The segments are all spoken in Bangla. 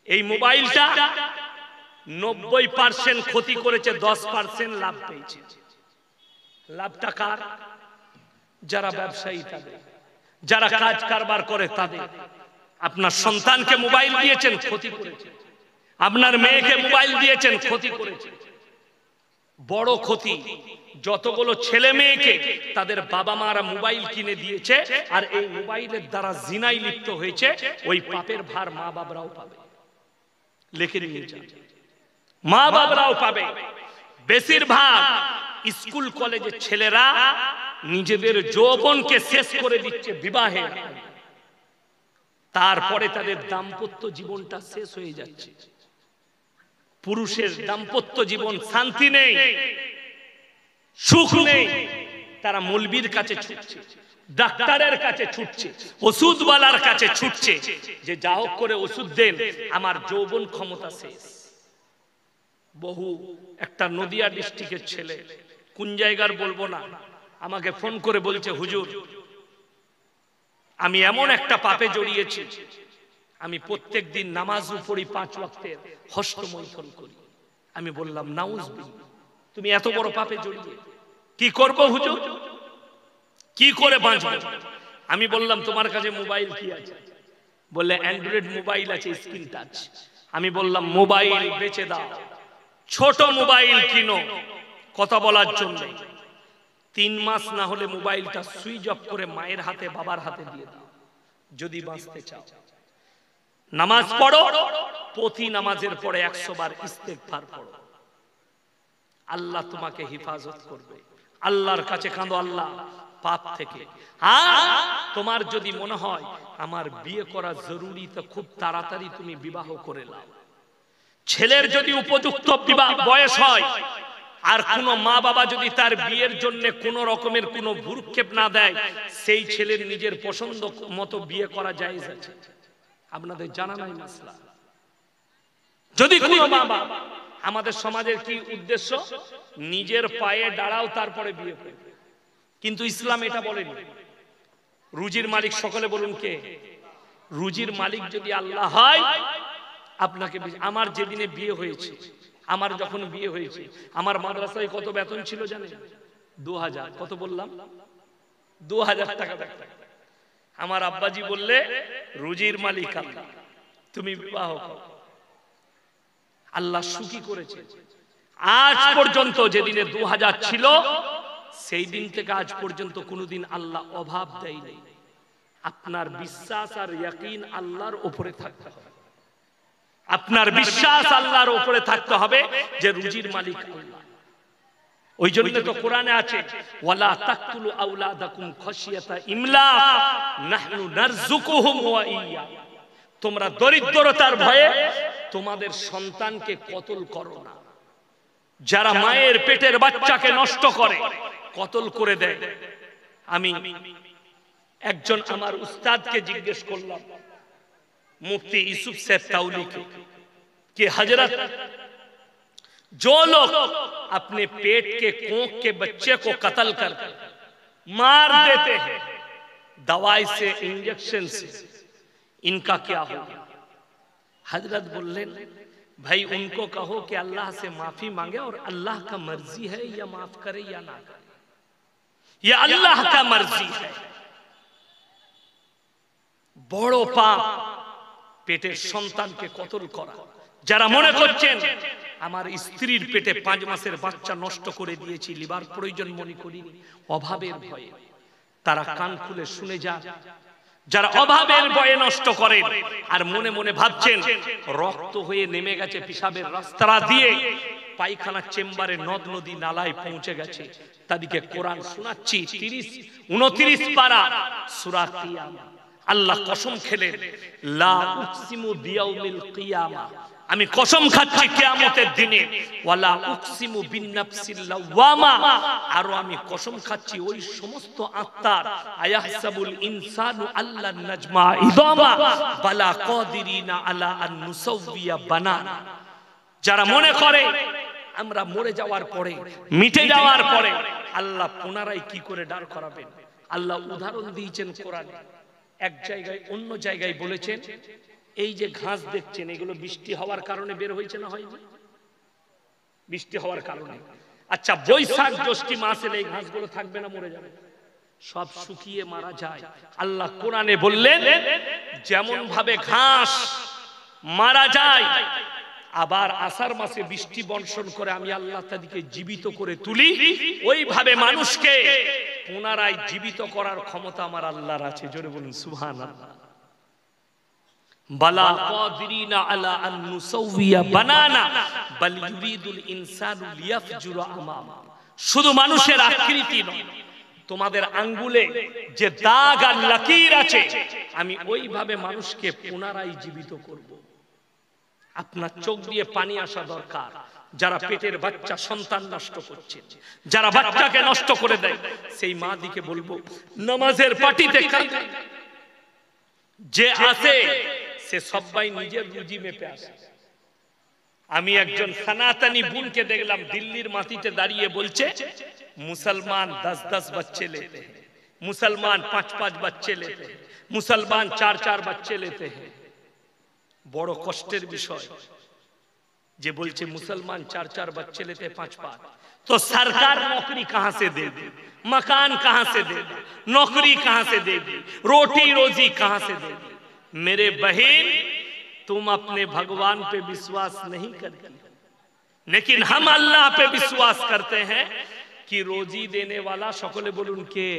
এই মোবাইলটা 90% ক্ষতি করেছে, 10% লাভ পেয়েছে। লাভটা কার? যারা ব্যবসায়ী তাদের, যারা কাজ কারবার করে তাদের। আপনার সন্তানকে মোবাইল দিয়েছেন, ক্ষতি করেছে। আপনার মেয়েকে মোবাইল দিয়েছেন, ক্ষতি করেছে। বড় ক্ষতি। যতগুলো ছেলে মেয়েকে তাদের বাবা মারা মোবাইল কিনে দিয়েছে আর এই মোবাইলের দ্বারা জিনায় লিপ্ত হয়েছে, ওই পাপের ভার মা বাবারাও পাবে। লিখে নিয়ে যান, মা বাবারাও পাবে। বেশিরভাগ স্কুল কলেজের ছেলেরা নিজেদের যৌবনকে শেষ করে দিচ্ছে বিবাহে, তারপরে তাদের দাম্পত্য জীবনটা শেষ হয়ে যাচ্ছে। পুরুষের দাম্পত্য জীবন শান্তি নেই, সুখ নেই। তারা মৌলবীর কাছে ছুটছে, ডাক্তারের কাছে ছুটছে, ওষুধওয়ালার কাছে ছুটছে যে যা হোক করে ওষুধ দেন, আমার যৌবন ক্ষমতা শেষ। বহু একটা নদিয়া ডিস্ট্রিক্টের ছেলে, কোন জায়গার বলবো না, আমাকে ফোন করে বলছে, হুজুর আমি এমন একটা পাপে জড়িয়েছি, আমি প্রত্যেকদিন নামাজও পড়ি, 5 ওয়াক্তের হস্তমৈথুন করি। আমি বললাম নাউজুবিল্লাহ, তুমি এত বড় পাপে জড়িয়ে কি করবো হুজুর, কি করে বাঁচবো? আমি বললাম তোমার কাছে মোবাইল কি আছে? বললে অ্যান্ড্রয়েড মোবাইল আছে, স্ক্রিন টাচ। আমি বললাম মোবাইল বেচে দাও, ছোট মোবাইল কিনো কথা বলার জন্য। 3 মাস না হলে মোবাইলটা সুইচ অফ করে মায়ের হাতে বাবার হাতে দিয়ে দাও যদি বাঁচতে চাও। নামাজ পড়ো, প্রতি নামাজের পরে 100 বার ইস্তেগফার পড়ো, আল্লাহ তোমাকে হেফাজত করবে। আল্লাহর কাছে কাঁদো আল্লাহ পাপ থেকে। তোমার যদি মনে হয় আমার বিয়ে করা জরুরি, তো খুব তাড়াতাড়ি তুমি বিবাহ করে নাও। ছেলের যদি উপযুক্ত বিবাহ বয়স হয়, আর কোন মা বাবা যদি তার বিয়ের জন্য কোন রকমের কোন ভ্রুক্ষেপ না দেয়, সেই ছেলের নিজের পছন্দ মতো বিয়ে করা জায়েজ আছে। আপনাদের জানা নাই মাসলা? যদি কোন মা বাবা, আমাদের সমাজের কি উদ্দেশ্য, নিজের পায়ে দাঁড়াও তারপরে বিয়ে করবে, কিন্তু ইসলাম এটা বলেনি। রুজির মালিক সকলে বলুন কে? রুজির মালিক যদি আল্লাহ হয়, আপনাকে, আমার যেদিনে বিয়ে হয়েছে, আমার যখন বিয়ে হয়েছে, আমার মাদ্রাসায় কত বেতন ছিল জানেন? 2000। কত বললাম? 2000 টাকা। আমার আব্বাজি বললে রুজির মালিক আল্লাহ, তুমি বিবাহ করো। আল্লাহ সুখী করেছে। আজ পর্যন্ত যেদিনে 2000 ছিল, সেই দিন থেকে আজ পর্যন্ত কোনোদিন আল্লাহ অভাব দেয়নি। আপনার বিশ্বাস আর ইয়াকিন আল্লাহর উপরে থাকতে হবে। আপনার বিশ্বাস আল্লাহর উপরে থাকতে হবে যে রুজির মালিক আল্লাহ। ওই জন্য তো কোরআনে আছে, ওয়ালা তাকতুলু আওলাদাকুম খাশিয়াতা ইমলাক নাহনু নারযুকুহুম ওয়া ইয়্যা। তোমরা দরিদ্রতার ভয়ে তোমাদের সন্তানকে কতল করো না। যারা মায়ের পেটের বাচ্চাকে নষ্ট করে, কতল করে দেয়। আমি একজন আমার উস্তাদকে জিজ্ঞেস করলাম, मुफ्ती यूसुफ साहब ताउली के हजरत, जो लोग अपने पेट के कोख के बच्चे को कत्ल कर मार देते हैं दवाई से, इंजेक्शन से, इनका क्या होगा? हजरत बोले, भाई उनको कहो कि अल्लाह से माफी मांगे और अल्लाह का मर्जी है या माफ करे या ना करे, ये अल्लाह का मर्जी है। बड़ो पाप পেটের সন্তানকে কতল করা। যারা মনে করছেন আমার স্ত্রীর পেটে 5 মাসের বাচ্চা নষ্ট করে দিয়েছি, লিভার প্রয়োজন মনে করিনি, অভাবের ভয়ে, তারা কান খুলে শুনে যান। যারা অভাবের ভয়ে নষ্ট করেন আর মনে মনে ভাবছেন রক্ত হয়ে নেমে গেছে পিশাবের রাস্তা দিয়ে, পায়খানার চেম্বারে, নদ নদী নালায় পৌঁছে গেছে, তাদেরকে কোরআন শোনাচ্ছি। 29 পারা সূরা কিয়ামা। আল্লাহ কসম খেলেন, লা উকসিমু বিয়াউমিল কিয়ামা, আমি কসম খাচ্ছি কিয়ামতের দিনে, ওয়ালা উকসিমু বিন্নাফসিল লাওয়ামা, আর আমি কসম খাচ্ছি ওই সমস্ত আত্মার, আয়াহসাবুল ইনসানু আল্লান নাজমা ইদামা বালা কাদিরিনা আলা আন নুসাউইয়া বানানা। যারা মনে করে আমরা মরে যাওয়ার পরে, মিটে যাওয়ার পরে আল্লাহ পুনরায় কি করে দাঁড় করাবেন, আল্লাহ উদাহরণ দিয়েছেন কোরআনে। এক জায়গায়, অন্য জায়গায় বলেছেন এই যে ঘাস দেখছেন এগুলো বৃষ্টি হওয়ার কারণে বের হয়েছে না হয়নি? বৃষ্টি হওয়ার কারণে। আচ্ছা বৈশাখ জ্যৈষ্ঠ মাসে এই ঘাসগুলো থাকবে না মরে যাবে? সব শুকিয়ে মারা যায়। আল্লাহ কোরআনে বললেন যেমন ভাবে ঘাস মারা যায় আবার আষাঢ় মাসে বৃষ্টি বর্ষণ করে আমি আল্লাহ তাদেরকে জীবিত করে তুলি, ওইভাবে মানুষকে পুনরায় জীবিত করার ক্ষমতা আমার আল্লাহর আছে। জোরে বলুন সুবহানাল্লাহ। বালা কাদিরিনা আলা আন নুসাউইয়া বানানা বাল ইউরিদুল ইনসানু লিয়াফজুরা আমামা। শুধু মানুষের আকৃতি নয়, তোমাদের আঙ্গুলে যে দাগ আর লাকির আছে আমি ওইভাবে মানুষকে পুনরায় জীবিত করব। আপনার চোখ দিয়ে পানি আসা দরকার। যারা পেটের বাচ্চা সন্তান নষ্ট করছে, যারা বাচ্চাকে নষ্ট করে দেয়, সেই মা দিকে বলবো নামাজের পাটিতে যে আছে সে সবাই নিজের রুজি মেপে আসে। আমি একজন সনাতনী বোনকে দেখলাম দিল্লির মাটিতে দাঁড়িয়ে বলছে মুসলমান 10-10 बच्चे लेते हैं, मुसलमान 5-5 बच्चे लेते हैं, मुसलमान 4-4 बच्चे लेते हैं। বড় কষ্টের বিষয় যে বলছে মুসলমান 4-4 बच्चे लेते हैं 5-5, तो सरकार नौकरी कहां से देगी, मकान कहां से देगी, नौकरी कहां से देगी, रोटी रोजी कहां से देगी? मेरे बहन तुम अपने भगवान पे विश्वास नहीं करती, लेकिन हम अल्लाह पे विश्वास करते हैं कि रोजी देने वाला सकले बोलूं के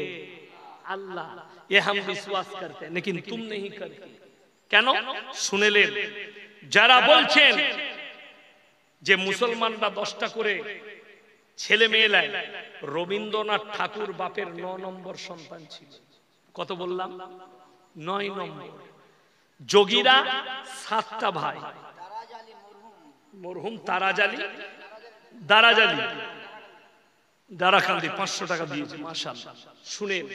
अल्लाह, ये हम विश्वास करते हैं, लेकिन तुम नहीं करती। কেন শুনেলেন? যারা বলছেন যে মুসলমানরা 10টা করে ছেলে মেয়ে লাই, রবীন্দ্রনাথ ঠাকুর বাপের 9 নম্বর সন্তান ছিল। কত বললাম? 9 নম্বর। যোগীরা 7টা ভাই, মরহুম তারাজালি, দারাজালি, দারাকান্দি 500 টাকা দিয়েছে মাশাআল্লাহ। শুনেন,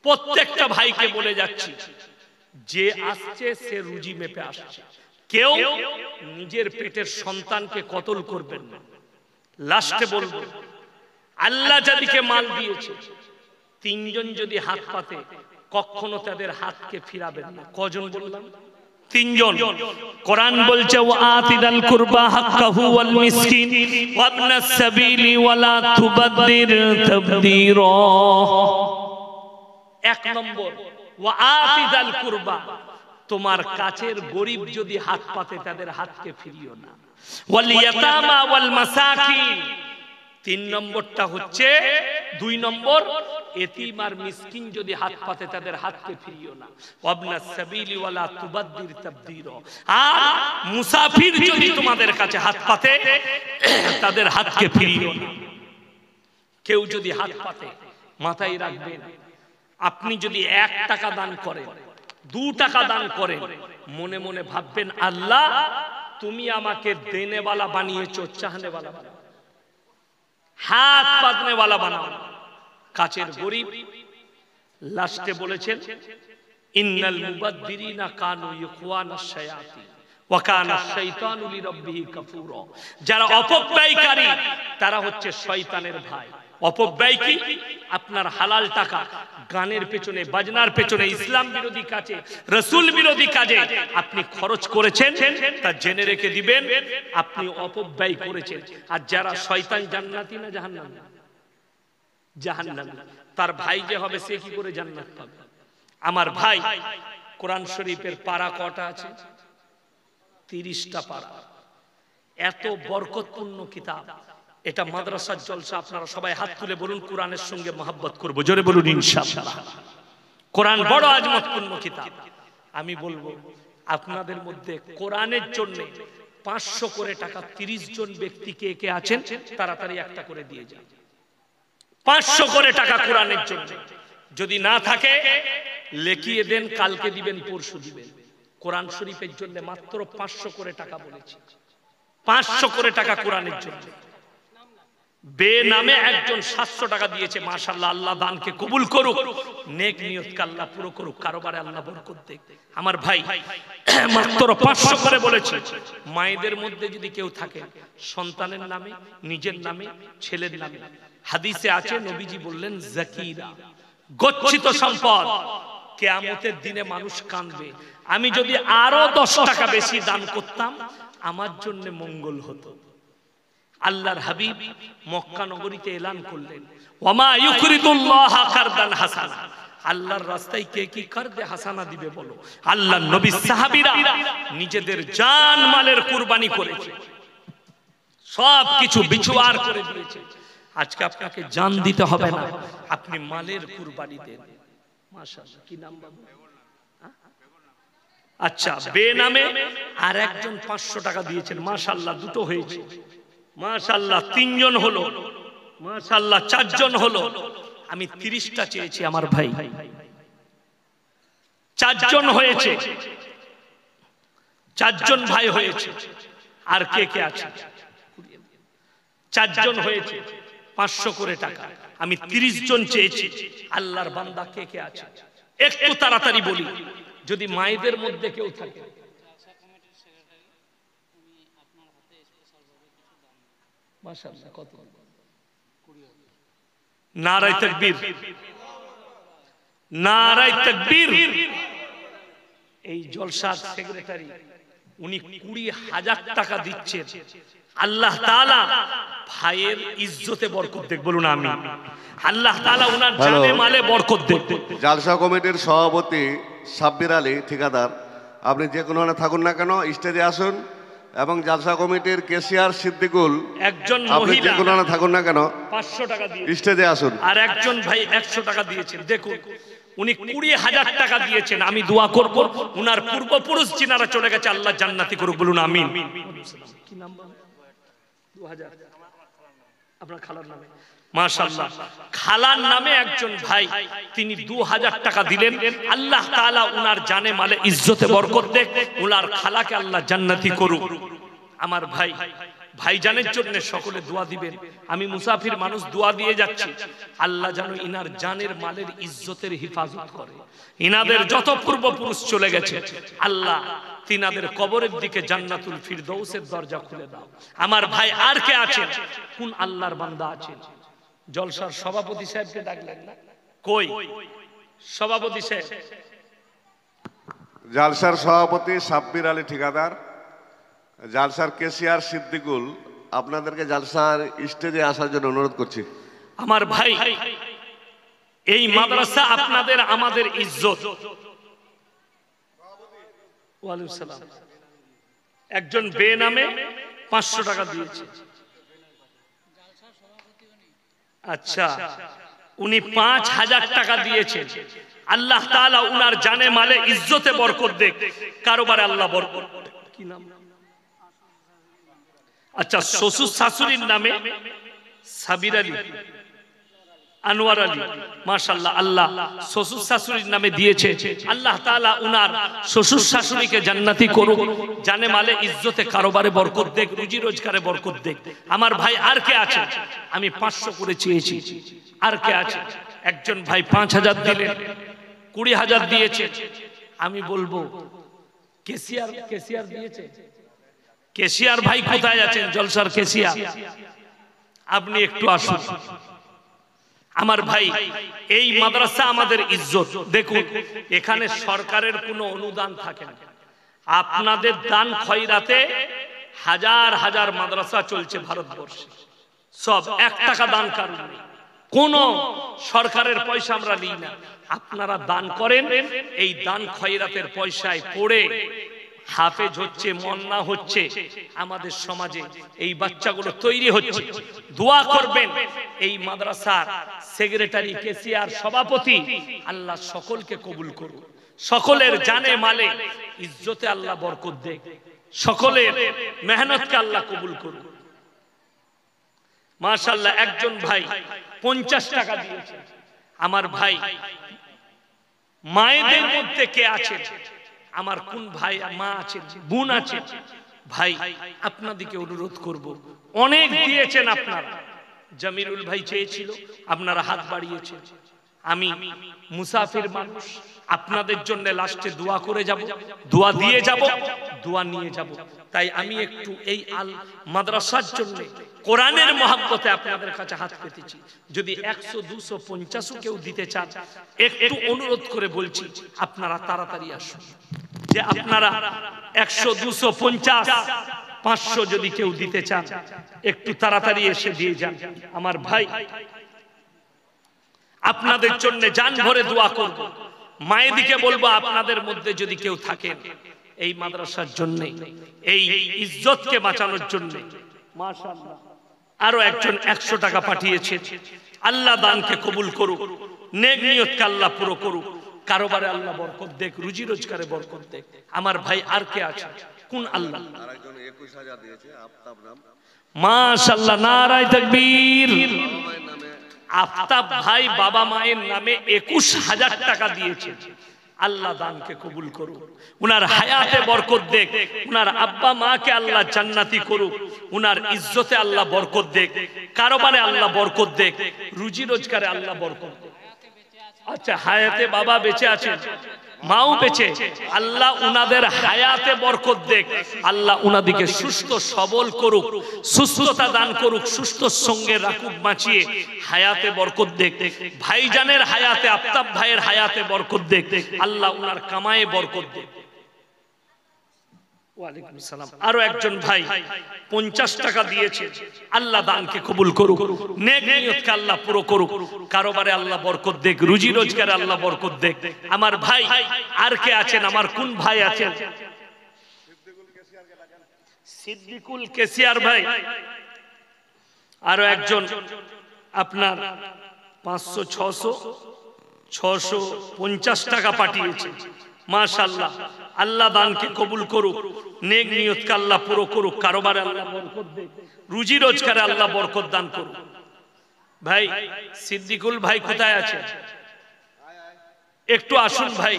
প্রত্যেকটা ভাইকে বলে যাচ্ছি যে আসছে সে রুজি মেপে আসছে, কেউ নিজের পেটের সন্তানকে কতল করবেন না। লাস্টে বলবো আল্লাহ যাদেরকে মাল দিয়েছে 3 জন যদি হাত পাতে কখনো তাদের হাতকে ফিরাবেন না। কজন বললাম? 3 জন। কোরআন বলছে ওয়াতিদাল কুরবা হাক্কাহু ওয়াল মিসকিন ওয়া ইবনাস সাবিলি ওয়ালা তুবাদদির তাবদীরা। 1 নম্বর ওয়াতিদাল কুরবা, তোমার কাছের গরীব যদি হাত পাতে তাদের হাতকে ফিরিও না। ওয়াল ইয়াতামা ওয়াল মাসাকিন, 3 নম্বরটা হচ্ছে 2 নম্বর এতিম আর মিসকিন যদি হাত পাতে তাদের হাতকে ফিরিও না। ওয়াবনাস সাবিলি ওয়ালা তুবাদদির তাবদীরা, আর মুসাফির যদি তোমাদের কাছে হাত পাতে তাদের হাতকে ফিরিও না। কেউ যদি হাত পাতে মাথায় রাখবেন, আপনি যদি 1 টাকা দান করেন, 2 টাকা দান করেন, মনে মনে ভাববেন আল্লাহ তুমি আমাকে দেনেওয়ালা বানিয়েছো, চাহনেওয়ালা বানাও, হাত পাতনেওয়ালা বানাও। কাছের গরিব। লাস্টে বলেছেন ইন্নাল মুবাদদিরিনা কানু ইখওয়ানাশ শায়াতিন ওয়া কানা শাইতানু লিরাব্বিহি কাফুরা। যারা অপব্যয়কারী তারা হচ্ছে শয়তানের ভাই। অপব্যয় কি? আপনার হালাল টাকা গানের পেছনে, বাজনার পেছনে, ইসলাম বিরোধী কাজে, রাসূল বিরোধী কাজে আপনি খরচ করেছেন, তা জেনে রেখে দিবেন আপনি অপব্যয় করেছেন। আর যারা শয়তান জান্নাতি না জাহান্নামী? জাহান্নামী। তার ভাই যে হবে সে কি করে জান্নাত পাবে? আমার ভাই, কোরআন শরীফের পারা কটা আছে? 30টা পারা। এত বরকতপূর্ণ কিতাব। এটা মাদ্রাসার জলসা। আপনারা সবাই হাত তুলে বলুন কোরআনের সঙ্গে মহব্বত করব। জোরে বলুন ইনশাআল্লাহ। কোরআন বড় আজমতপূর্ণ কিতাব। আমি বলবো আপনাদের মধ্যে কোরআনের জন্য 500 করে টাকা 30 জন ব্যক্তি কে কে আছেন তাড়াতাড়ি একটা করে দিয়ে যান। 500 করে টাকা কোরআনের জন্য। যদি না থাকে লিখিয়ে দেন, কালকে দিবেন, পরশু দিবেন। কোরআন শরীফের জন্য মাত্র 500 করে টাকা বলেছি। 500 করে টাকা কোরআনের জন্য। বেনামে একজন 700 টাকা দিয়েছে, মাশাআল্লাহ। আল্লাহ দানকে কবুল করুক, নেক নিয়তকে আল্লাহ পুরো করুক, কারোবারে আল্লাহ বরকত দেখ। আমার ভাই মাত্র 500 করে বলেছে। মায়েদের মধ্যে যদি কেউ থাকে সন্তানের নামে, নিজের নামে, ছেলের নামে, হাদিসে আছে নবীজি বললেন জাকিরা, গচ্ছিত সম্পদ কিয়ামতের দিনে মানুষ কাঁদবে। আমি যদি আরো 10 টাকা বেশি দান করতাম আমার জন্য মঙ্গল হতো। আল্লাহর হাবিব মক্কা নগরীতে এলান করলেন, ওয়ামা ইউকরিদুল্লাহ কারদান হাসানা, আল্লাহর রাস্তায় কে কি কারদে হাসানা দিবে বলো? আল্লাহর নবী সাহাবীরা নিজেদের জান মালের কুরবানি করেছে, সব কিছু বিছুয়ার করে দিয়েছে। আজকে আপনাকে জান দিতে হবে না, আপনি মালের কুরবানি দেন। মাশাআল্লাহ, কি নাম বাবু? আচ্ছা, বেনামে আর একজন 500 টাকা দিয়েছেন। মাশাআল্লাহ, দুটো হয়েছে। মাশাআল্লাহ, 3 জন হলো। মাশাআল্লাহ, 4 জন হলো। আমি 30টা চেয়েছি আমার ভাই, 4 জন হয়েছে, 4 জন ভাই হয়েছে। আর কে কে আছে? 4 জন হয়েছে, 500 করে টাকা। আমি 30 জন চেয়েছি। আল্লাহর বান্দা কে কে আছে একটু তাড়াতাড়ি বলি, যদি মায়েদের মধ্যে কেউ থাকে। মাশাআল্লাহ, কত? নারায়ে তাকবীর, নারায়ে তাকবীর। এই জলসার সেক্রেটারি উনি 20,000 টাকা দিচ্ছেন। আল্লাহ তাআলা ভাইয়ের ইজ্জতে বরকত দেখ, বলুন আমিন। আল্লাহ তাআলা উনার জানে মালে বরকত দেখ। জালসা কমিটির সভাপতি সাব্বির আলী ঠিকাদার, আপনি যে কোনো থাকুন না কেন স্টেজে আসুন। এবং জালসা কমিটির কেসিআর সিদ্দিকুল, একজন আপনি যে কোনো থাকুন না কেন 500 টাকা দিয়ে স্টেজে আসুন। আর একজন ভাই 100 টাকা দিয়েছেন। দেখুন, উনি 20,000 টাকা দিয়েছেন। আমি দোয়া করব উনার পূর্বপুরুষ যিনারা চলে গেছে আল্লাহ জান্নাতি করুক, বলুন আমিন। কি নাম? 2000 আপনার খালার নামে। মাশাআল্লাহ, খালার নামে একজন ভাই, তিনি 2000 টাকা দিলেন। আল্লাহ তাআলা উনার জানে মালে ইজ্জতে বরকত দেখ, উনার খালাকে আল্লাহ জান্নাতি করুক। আমার ভাই, ভাইজানের জন্য সকলে দোয়া দিবেন। আমি মুসাফির মানুষ, দোয়া দিয়ে যাচ্ছি। আল্লাহ যেন ইনার জানের মালের ইজ্জতের হিফাজত করে। ইনাদের যত পূর্বপুরুষ চলে গেছে আল্লাহ তিনাদের কবরের দিকে জান্নাতুল ফিরদৌসের দরজা খুলে দাও। আমার ভাই, আর কে আছেন? কোন আল্লাহর বান্দা আছেন? জলসার সভাপতি সাহেবকে ডাকলেন না? কই সভাপতি সাহেব? জালসার সভাপতি সাব্বির আলী ঠিকাদার, জালসার কেসিআর সিদ্দিকুল, আপনাদেরকে জালসার স্টেজে আসার জন্য অনুরোধ করছি। আমার ভাই, এই মাদ্রাসা আপনাদের আমাদের ইজ্জত। ওয়ালাইকুম সালাম। একজন বেনামে 500 টাকা দিয়েছে। আচ্ছা, উনি 5000 টাকা দিয়েছেন। আল্লাহ তাআলা উনার জানে মালে ইজ্জতে বরকত দেখ, কারোবারে আল্লাহ বরকত। কি নাম? আচ্ছা, শ্বশুর শাশুড়ির নামে সাবির আলী, আনোয়ার আলী। মাশাআল্লাহ, আল্লাহ শ্বশুর শাশুড়ির নামে দিয়েছে। আল্লাহ তাআলা উনার শ্বশুর শাশুড়িকে জান্নাতি করুক, জানে মালে ইজ্জতে কারোবারে বরকত দেখ, রুজি রোজগারে বরকত দেখ। আমার ভাই, আর কে আছে? আমি 500 করে চেয়েছি। আর কে আছে? একজন ভাই 5000 দিলেন, 20,000 দিয়েছে। আমি বলবো কেসিআর দিয়েছে। কেসিআর ভাই কোথায় আছেন? জলসার কেসিআর, আপনি একটু আসুন। আমার ভাই, এই মাদ্রাসা আমাদের ইজ্জত। দেখুন, এখানে সরকারের কোনো অনুদান থাকে না। আপনাদের দান খয়রাতে হাজার হাজার মাদ্রাসা চলছে ভারতবর্ষে। সব 1 টাকা দান কারণ নেই, কোন সরকারের পয়সা আমরা নিই না। আপনারা দান করেন, এই দান খয়রাতের পয়সায় পড়ে হাফেজ হচ্ছে, মোল্লা হচ্ছে, আমাদের সমাজে এই বাচ্চাগুলো তৈরি হচ্ছে। দোয়া করবেন এই মাদ্রাসার সেক্রেটারি, কেসিআর, সভাপতি, আল্লাহ সকলকে কবুল করুন। সকলের জানে মালে ইজ্জতে আল্লাহ বরকত দেখ, সকলের মেহনতকে আল্লাহ কবুল করুন। মাশাআল্লাহ, একজন ভাই 50 টাকা দিয়েছে। আমার ভাই, মায়েদের মধ্যে কে আছে? আমার কোন ভাই মা আছে, বোন আছে? ভাই, আপনাদেরকে অনুরোধ করব, অনেক দিয়েছেন আপনারা। জামিরুল ভাই চেয়েছিল, আপনারা হাত বাড়িয়েছেন। আমি মুসাফির মানুষ, আপনাদের জন্য লাস্টে দোয়া করে যাব, দোয়া দিয়ে যাব, দোয়া নিয়ে যাব। তাই আমি একটু এই আল মাদ্রাসার জন্য কোরআনের মহব্বতে আপনাদের কাছে হাত পেতেছি। যদি 100, 200, 50 কেউ দিতে চান, একটু অনুরোধ করে বলছি আপনারা তাড়াতাড়ি আসুন। যে আপনারা 100, 200, 50, 500 যদি কেউ দিতে চান, একটু তাড়াতাড়ি এসে দিয়ে যান। আমার ভাই, আপনাদের জন্য জান ভরে দোয়া করব। মায়েদিকে বলবো আপনাদের মধ্যে যদি কেউ থাকেন এই মাদ্রাসার জন্য, এই ইজ্জতকে বাঁচানোর জন্য, মাশাআল্লাহ আরো একজন 100 টাকা পাঠিয়েছে। আল্লাহ দানকে কবুল করুক, নেক নিয়তকে আল্লাহ পুরো করুক, কারোবারে আল্লাহ বরকত দেখ, রুজি রোজগারে বরকত দেখ। আমার ভাই আর কে আছে? কোন আল্লাহ? আরেকজন 21000 দিয়েছে, আফতাব নাম। মাশাআল্লাহ, নারায়ে তাকবীর। আফতাব ভাই বাবা মায়ের নামে 21000 টাকা দিয়েছে। আল্লাহ দানকে কবুল করুক, উনার হায়াতে বরকত দেখ, উনার আব্বা মাকে আল্লাহ জান্নাতি করুক, উনার ইজ্জতে আল্লাহ বরকত দেখ, কারোবারে আল্লাহ বরকত দেখ, রুজি রোজগারে আল্লাহ বরকত দেখ। আচ্ছা, হায়াতে বাবা বেঁচে আছেন, মাও বেঁচে, আল্লাহ উনাদের হায়াতে বরকত দেখ, আল্লাহ উনাদিকে সুস্থ সবল করুক, সুস্থতা দান করুক, সুস্থ সঙ্গে রাখুক, বাঁচিয়ে হায়াতে বরকত দেখ। ভাইজানের হায়াতে, আফতাব ভাইয়ের হায়াতে বরকত দেখ, আল্লাহ উনার কামায়ে বরকত দেখ। ওয়ালাইকুম সালাম। আরো একজন ভাই 50 টাকা দিয়েছে। আল্লাহ দানকে কবুল করুক, নেক নিয়তকে আল্লাহ পুরো করুক, কারোবারে আল্লাহ বরকত দেখ, রুজি রোজগারে আল্লাহ বরকত দেখ। আমার ভাই আর কে আছেন? আমার কোন ভাই আছেন? সিদ্দিকুল কেসিয়ার ভাই। আরো একজন আপনার 500, 600, 650 টাকা পাঠিয়েছে। মাশাআল্লাহ, আল্লাহ দানকে কবুল করুক, নেক নিয়তকে আল্লাহ পুরো করুক, কারোবারে আল্লাহ বরকত দেখ, রুজি রোজগারে আল্লাহ বরকত দান করুক। ভাই সিদ্দিকুল ভাই কোথায় আছে? একটু আসুন ভাই,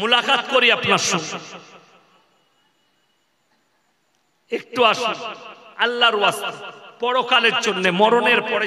মুলাকাত করি আপনার সঙ্গে। একটু আসুন, আল্লাহর ওয়াস্তে, পরকালের জন্য, মরণের পরে